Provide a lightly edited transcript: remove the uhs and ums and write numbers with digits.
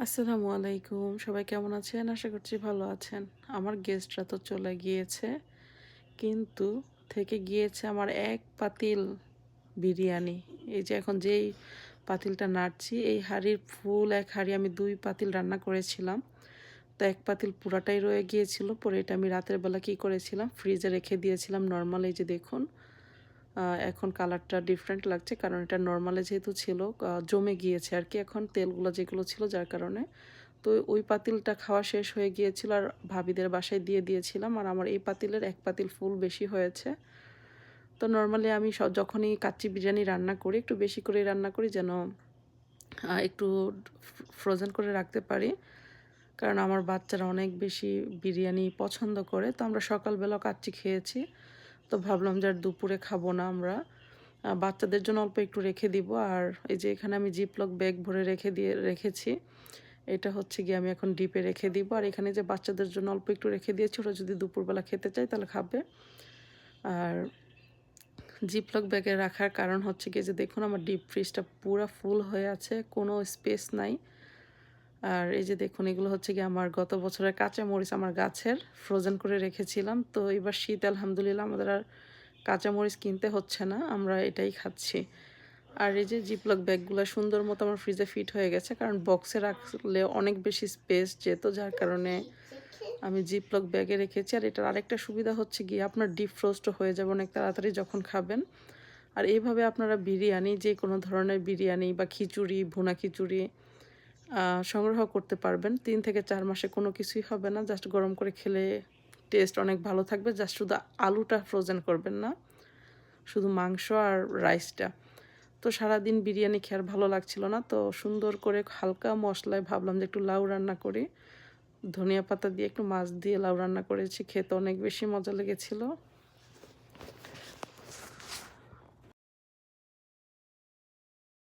আসসালামু আলাইকুম, সবাই কেমন আছেন? আশা করছি ভালো আছেন। আমার গেস্টরা তো চলে গিয়েছে, কিন্তু থেকে গিয়েছে আমার এক পাতিল বিরিয়ানি। এই যে এখন যেই পাতিলটা নাড়ছি, এই হাঁড়ির ফুল এক হাঁড়ি আমি ২ পাতিল রান্না করেছিলাম। তো এক পাতিল পুরাটাই রয়ে গিয়েছিল। পরে এটা আমি রাতের বেলা কী করেছিলাম, ফ্রিজে রেখে দিয়েছিলাম নরমাল। এই যে দেখুন, এখন কালারটা ডিফারেন্ট লাগছে, কারণ এটা নরমালে যেহেতু ছিল জমে গিয়েছে আর কি, এখন তেলগুলো যেগুলো ছিল যার কারণে। তো ওই পাতিলটা খাওয়া শেষ হয়ে গিয়েছিল আর ভাবিদের বাসায় দিয়ে দিয়েছিলাম, আর আমার এই পাতিলের এক পাতিল ফুল বেশি হয়েছে। তো নর্মালি আমি যখনই কাচ্চি বিরিয়ানি রান্না করি, একটু বেশি করে রান্না করি, যেন একটু ফ্রোজেন করে রাখতে পারি, কারণ আমার বাচ্চারা অনেক বেশি বিরিয়ানি পছন্দ করে। তো আমরা সকালবেলা কাচ্চি খেয়েছি, তো ভাবলাম যে আর দুপুরে খাবো না আমরা, বাচ্চাদের জন্য অল্প একটু রেখে দিব। আর এই যে এখানে আমি জিপলক ব্যাগ ভরে রেখেছি, এটা হচ্ছে গিয়ে আমি এখন ডিপে রেখে দিব। আর এখানে যে বাচ্চাদের জন্য অল্প একটু রেখে দিয়েছি, ওরা যদি দুপুরবেলা খেতে চায় তাহলে খাবে। আর জিপলক ব্যাগে রাখার কারণ হচ্ছে গিয়ে যে দেখুন, আমার ডিপ ফ্রিজটা পুরো ফুল হয়ে আছে, কোনো স্পেস নাই। আর এই যে দেখুন, এগুলো হচ্ছে গিয়ে আমার গত বছরের কাঁচা মরিচ, আমার গাছের, ফ্রোজেন করে রেখেছিলাম। তো এবার শীত, আলহামদুলিল্লাহ আমাদের আর কাঁচা মরিচ কিনতে হচ্ছে না, আমরা এটাই খাচ্ছি। আর এই যে জিপলক ব্যাগগুলো সুন্দর মতো আমার ফ্রিজে ফিট হয়ে গেছে, কারণ বক্সে রাখলে অনেক বেশি স্পেস যেত, যার কারণে আমি জিপলক ব্যাগে রেখেছি। আর এটার আরেকটা সুবিধা হচ্ছে গিয়ে আপনার ডিপ ফ্রোস্টও হয়ে যাবে অনেক তাড়াতাড়ি যখন খাবেন। আর এইভাবে আপনারা বিরিয়ানি, যে কোনো ধরনের বিরিয়ানি বা খিচুড়ি, ভুনা খিচুড়ি সংগ্রহ করতে পারবেন। ৩ থেকে ৪ মাসে কোনো কিছুই হবে না, জাস্ট গরম করে খেলে টেস্ট অনেক ভালো থাকবে। জাস্ট শুধু আলুটা ফ্রোজেন করবেন না, শুধু মাংস আর রাইসটা। তো সারাদিন বিরিয়ানি খেয়ে আর ভালো লাগছিল না, তো সুন্দর করে হালকা মশলায় ভাবলাম যে একটু লাউ রান্না করি। ধনিয়া পাতা দিয়ে একটু মাছ দিয়ে লাউ রান্না করেছি, খেতে অনেক বেশি মজা লেগেছিল।